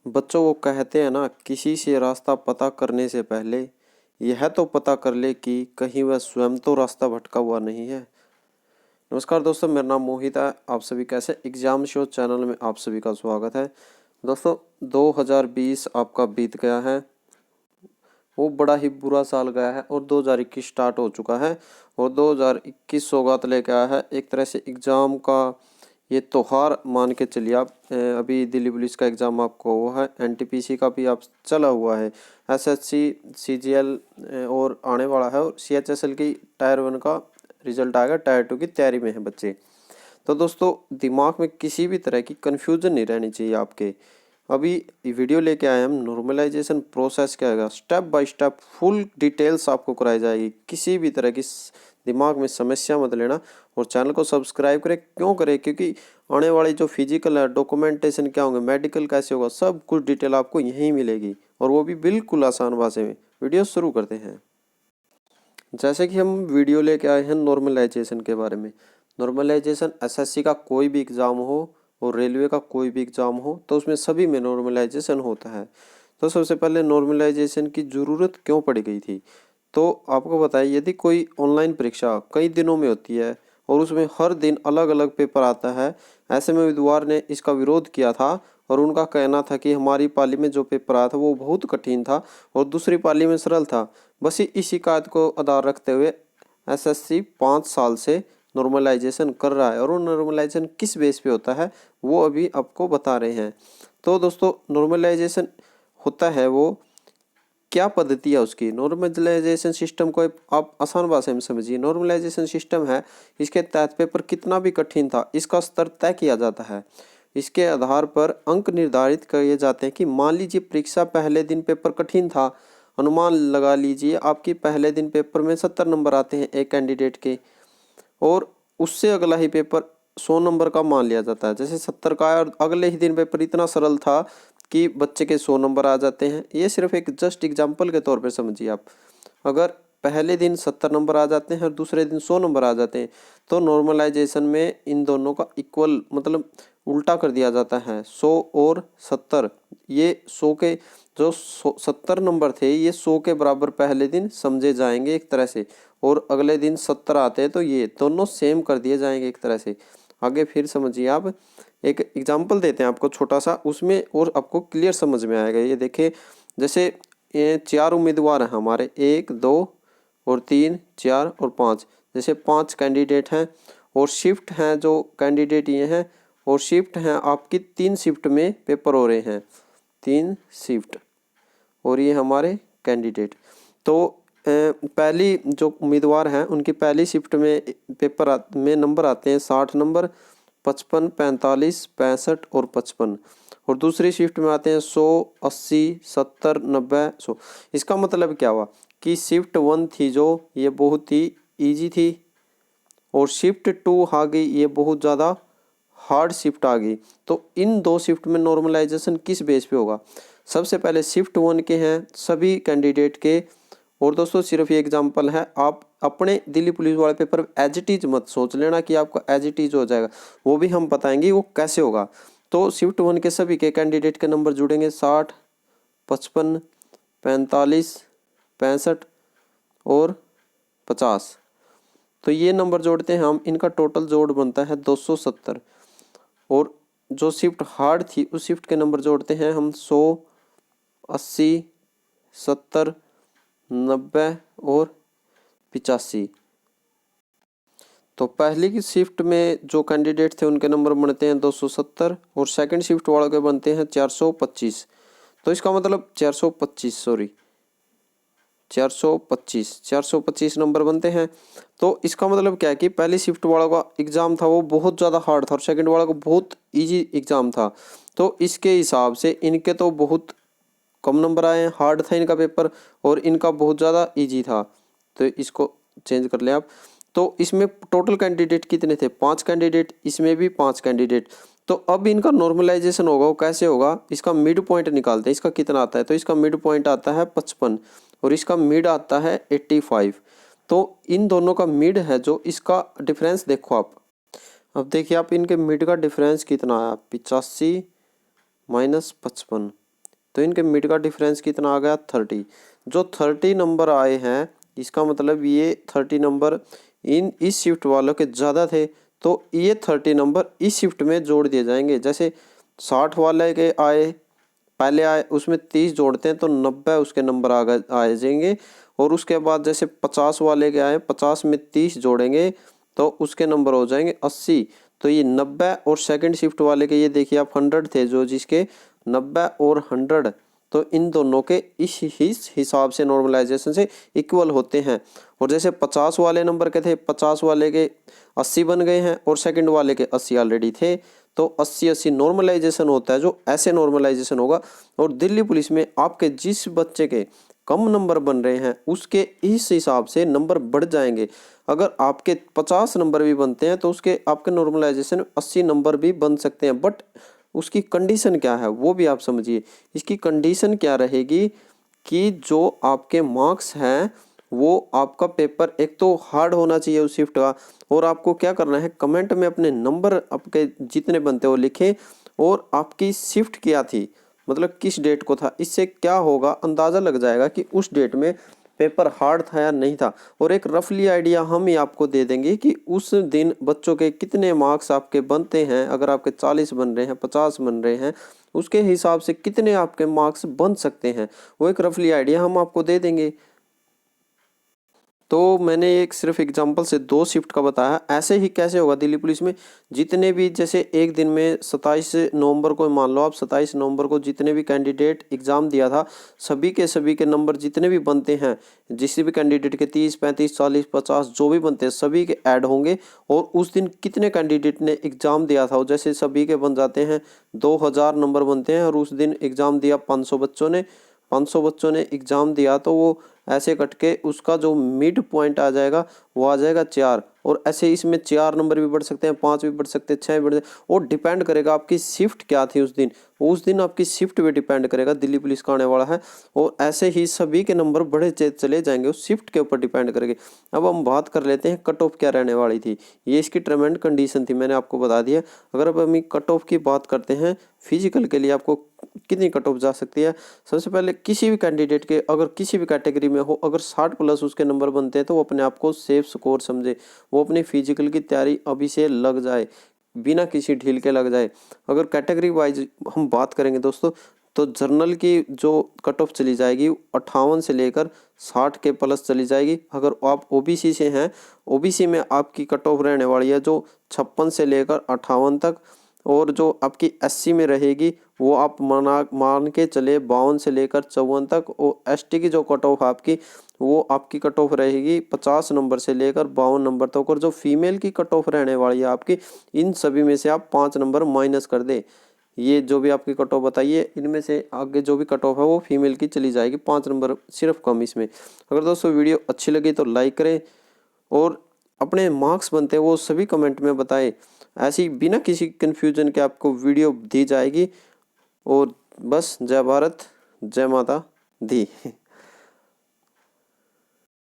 बच्चों वो कहते हैं ना, किसी से रास्ता पता करने से पहले यह तो पता कर ले कि कहीं वह स्वयं तो रास्ता भटका हुआ नहीं है। नमस्कार दोस्तों, मेरा नाम मोहित है। आप सभी कैसे एग्जाम शो चैनल में आप सभी का स्वागत है। दोस्तों 2020 आपका बीत गया है, वो बड़ा ही बुरा साल गया है और 2021 स्टार्ट हो चुका है और 2021 सौगात लेके आया है। एक तरह से एग्ज़ाम का ये त्योहार मान के चलिए आप। अभी दिल्ली पुलिस का एग्ज़ाम आपको वो है, एनटीपीसी का भी आप चला हुआ है, एसएससी सीजीएल और आने वाला है, और सीएचएसएल की टायर 1 का रिजल्ट आएगा, टायर 2 की तैयारी में है बच्चे। तो दोस्तों दिमाग में किसी भी तरह की कन्फ्यूज़न नहीं रहनी चाहिए आपके। अभी वीडियो लेके आए हम, नॉर्मलाइजेशन प्रोसेस क्या होगा, step by step full details आपको कराई जाएगी। किसी भी तरह की दिमाग में समस्या मत लेना और चैनल को सब्सक्राइब करें। क्यों करें? क्योंकि आने वाली जो फिजिकल है, डॉक्यूमेंटेशन क्या होंगे, मेडिकल कैसे होगा, सब कुछ डिटेल आपको यहीं मिलेगी और वो भी बिल्कुल आसान भाषा में। वीडियो शुरू करते हैं। जैसे कि हम वीडियो लेके आए हैं नॉर्मलाइजेशन के बारे में। नॉर्मलाइजेशन एसएससी का कोई भी एग्ज़ाम हो और रेलवे का कोई भी एग्ज़ाम हो तो उसमें सभी में नॉर्मलाइजेशन होता है। तो सबसे पहले नॉर्मलाइजेशन की ज़रूरत क्यों पड़ गई थी? तो आपको बताइए, यदि कोई ऑनलाइन परीक्षा कई दिनों में होती है और उसमें हर दिन अलग अलग पेपर आता है, ऐसे में उम्मीदवार ने इसका विरोध किया था और उनका कहना था कि हमारी पाली में जो पेपर आया था वो बहुत कठिन था और दूसरी पाली में सरल था। बस इस शिकायत को आधार रखते हुए एसएससी 5 साल से नॉर्मलाइजेशन कर रहा है, और वो नॉर्मलाइजेशन किस बेस पे होता है वो अभी आपको बता रहे हैं। तो दोस्तों नॉर्मलाइजेशन होता है वो क्या पद्धति है उसकी। नॉर्मलाइजेशन सिस्टम को आप आसान भाषा में समझिए। नॉर्मलाइजेशन सिस्टम है, इसके तहत पेपर कितना भी कठिन था इसका स्तर तय किया जाता है। इसके आधार पर अंक निर्धारित किए जाते हैं कि मान लीजिए परीक्षा पहले दिन पेपर कठिन था, अनुमान लगा लीजिए आपकी पहले दिन पेपर में 70 नंबर आते हैं एक कैंडिडेट के, और उससे अगला ही पेपर 100 नंबर का मान लिया जाता है। जैसे 70 का है और अगले ही दिन पेपर इतना सरल था कि बच्चे के 100 नंबर आ जाते हैं। ये सिर्फ एक जस्ट एग्जाम्पल के तौर पर समझिए आप। अगर पहले दिन 70 नंबर आ जाते हैं और दूसरे दिन 100 नंबर आ जाते हैं तो नॉर्मलाइजेशन में इन दोनों का इक्वल मतलब उल्टा कर दिया जाता है। 100 और 70, ये 100 के जो 70 नंबर थे ये 100 के बराबर पहले दिन समझे जाएंगे एक तरह से, और अगले दिन 70 आते हैं तो ये दोनों सेम कर दिए जाएंगे एक तरह से। आगे फिर समझिए आप, एक एग्जाम्पल देते हैं आपको छोटा सा, उसमें और आपको क्लियर समझ में आएगा। ये देखिए, जैसे ये 4 उम्मीदवार हैं हमारे, 1 2 और 3 4 और 5, जैसे 5 कैंडिडेट हैं और शिफ्ट हैं जो कैंडिडेट ये हैं, और शिफ्ट हैं आपकी 3 शिफ्ट में पेपर हो रहे हैं, 3 शिफ्ट, और ये हमारे कैंडिडेट। तो पहली जो उम्मीदवार हैं उनकी पहली शिफ्ट में पेपर में नंबर आते हैं 60 नंबर, 55 45 65 और 55, और दूसरी शिफ्ट में आते हैं 100 80 70 90 100। इसका मतलब क्या हुआ कि शिफ्ट 1 थी जो ये बहुत ही इजी थी, और शिफ्ट 2 आ गई ये बहुत ज़्यादा हार्ड शिफ्ट आ गई। तो इन दो शिफ्ट में नॉर्मलाइजेशन किस बेस पे होगा? सबसे पहले शिफ्ट 1 के हैं सभी कैंडिडेट के, और दोस्तों सिर्फ ये एग्जांपल है, आप अपने दिल्ली पुलिस वाले पेपर एज इट इज मत सोच लेना कि आपका एज इट इज हो जाएगा, वो भी हम बताएंगे वो कैसे होगा। तो शिफ्ट 1 के सभी के कैंडिडेट के नंबर जुड़ेंगे 60 55 45 65 और 50। तो ये नंबर जोड़ते हैं हम, इनका टोटल जोड़ बनता है 270, और जो शिफ्ट हार्ड थी उस शिफ्ट के नंबर जोड़ते हैं हम 100 80 70 90 और 85। तो पहली की शिफ्ट में जो कैंडिडेट थे उनके नंबर बनते हैं 270 और सेकंड शिफ्ट वालों के बनते हैं 425। तो इसका मतलब 425 नंबर बनते हैं। तो इसका मतलब क्या है कि पहली शिफ्ट वालों का एग्ज़ाम था वो बहुत ज़्यादा हार्ड था और सेकंड वाला को बहुत इजी एग्ज़ाम था। तो इसके हिसाब से इनके तो बहुत कम नंबर आए हैं, हार्ड था इनका पेपर, और इनका बहुत ज़्यादा इजी था। तो इसको चेंज कर लें आप। तो इसमें टोटल कैंडिडेट कितने थे? 5 कैंडिडेट, इसमें भी 5 कैंडिडेट। तो अब इनका नॉर्मलाइजेशन होगा वो कैसे होगा? इसका मिड पॉइंट निकालते हैं, इसका कितना आता है? तो इसका मिड पॉइंट आता है 55 और इसका मिड आता है 85। तो इन दोनों का मिड है जो, इसका डिफरेंस देखो आप। अब देखिए आप, इनके मिड का डिफरेंस कितना आया? 85 माइनस 55, तो इनके मिड का डिफरेंस कितना आ गया 30। जो 30 नंबर आए हैं इसका मतलब ये 30 नंबर इस शिफ्ट वालों के ज़्यादा थे, तो ये 30 नंबर इस शिफ्ट में जोड़ दिए जाएंगे। जैसे 60 वाले के आए पहले आए उसमें 30 जोड़ते हैं तो 90 उसके नंबर आ जाएंगे। और उसके बाद जैसे 50 वाले के आए 50 में 30 जोड़ेंगे तो उसके नंबर हो जाएंगे 80। तो ये 90 और सेकंड शिफ्ट वाले के ये देखिए आप 100 थे जो जिसके 90 और 100, तो इन दोनों के इस हिसाब से नॉर्मलाइजेशन से इक्वल होते हैं। और जैसे 50 वाले नंबर के थे 50 वाले के 80 बन गए हैं और सेकंड वाले के 80 ऑलरेडी थे, तो 80-80 नॉर्मलाइजेशन होता है जो ऐसे नॉर्मलाइजेशन होगा। और दिल्ली पुलिस में आपके जिस बच्चे के कम नंबर बन रहे हैं उसके इस हिसाब से नंबर बढ़ जाएंगे। अगर आपके 50 नंबर भी बनते हैं तो उसके आपके नॉर्मलाइजेशन 80 नंबर भी बन सकते हैं। बट उसकी कंडीशन क्या है वो भी आप समझिए। इसकी कंडीशन क्या रहेगी कि जो आपके मार्क्स हैं वो आपका पेपर एक तो हार्ड होना चाहिए उस शिफ्ट का, और आपको क्या करना है कमेंट में अपने नंबर आपके जितने बनते हो लिखें और आपकी शिफ्ट क्या थी, मतलब किस डेट को था। इससे क्या होगा अंदाज़ा लग जाएगा कि उस डेट में पेपर हार्ड था या नहीं था। और एक रफली आइडिया हम ही आपको दे देंगे कि उस दिन बच्चों के कितने मार्क्स आपके बनते हैं। अगर आपके 40 बन रहे हैं 50 बन रहे हैं उसके हिसाब से कितने आपके मार्क्स बन सकते हैं वो एक रफली आइडिया हम आपको दे देंगे। तो मैंने एक सिर्फ एग्जांपल से 2 शिफ्ट का बताया। ऐसे ही कैसे होगा दिल्ली पुलिस में जितने भी जैसे एक दिन में 27 नवंबर को मान लो आप 27 नवंबर को जितने भी कैंडिडेट एग्ज़ाम दिया था सभी के नंबर जितने भी बनते हैं, जिस भी कैंडिडेट के 30 35 40 50 जो भी बनते हैं सभी के ऐड होंगे। और उस दिन कितने कैंडिडेट ने एग्ज़ाम दिया था जैसे सभी के बन जाते हैं 2000 नंबर बनते हैं और उस दिन एग्ज़ाम दिया 500 बच्चों ने, 500 बच्चों ने एग्ज़ाम दिया तो वो ऐसे कट के उसका जो मिड पॉइंट आ जाएगा वो आ जाएगा 4। और ऐसे इसमें 4 नंबर भी बढ़ सकते हैं 5 भी बढ़ सकते हैं 6 भी बढ़ सकते हैं। और डिपेंड करेगा आपकी शिफ्ट क्या थी उस दिन आपकी शिफ्ट पे डिपेंड करेगा दिल्ली पुलिस का आने वाला है। और ऐसे ही सभी के नंबर बढ़े चले जाएंगे उस शिफ्ट के ऊपर डिपेंड करेंगे। अब हम बात कर लेते हैं कट ऑफ क्या रहने वाली थी। ये इसकी टर्म एंड कंडीशन थी मैंने आपको बता दिया। अगर अब हम कट ऑफ की बात करते हैं फिजिकल के लिए आपको कितनी कट ऑफ जा सकती है। सबसे पहले किसी भी कैंडिडेट के अगर किसी भी कैटेगरी में हो अगर 60 प्लस उसके नंबर बनते हैं तो वो अपने आप को सेफ स्कोर समझे, वो अपनी फिजिकल की तैयारी अभी से लग जाए बिना किसी ढील के लग जाए। अगर कैटेगरी वाइज हम बात करेंगे दोस्तों तो जर्नल की जो कट ऑफ चली जाएगी 58 से लेकर 60 के प्लस चली जाएगी। अगर आप ओबीसी से हैं ओबीसी में आपकी कट ऑफ रहने वाली है जो 56 से लेकर 58 तक। और जो आपकी एससी में रहेगी वो आप मान के चले 52 से लेकर 54 तक। और एसटी की जो कट ऑफ आपकी वो आपकी कट ऑफ रहेगी 50 नंबर से लेकर 52 नंबर तक। और जो फीमेल की कट ऑफ रहने वाली है आपकी इन सभी में से आप 5 नंबर माइनस कर दे। ये जो भी आपकी कट ऑफ बताइए इनमें से आगे जो भी कट ऑफ है वो फीमेल की चली जाएगी 5 नंबर सिर्फ कम इसमें। अगर दोस्तों वीडियो अच्छी लगी तो लाइक करें और अपने मार्क्स बनते हैं वो सभी कमेंट में बताएं। ऐसी बिना किसी कन्फ्यूजन के आपको वीडियो दी जाएगी। और बस जय भारत जय माता दी।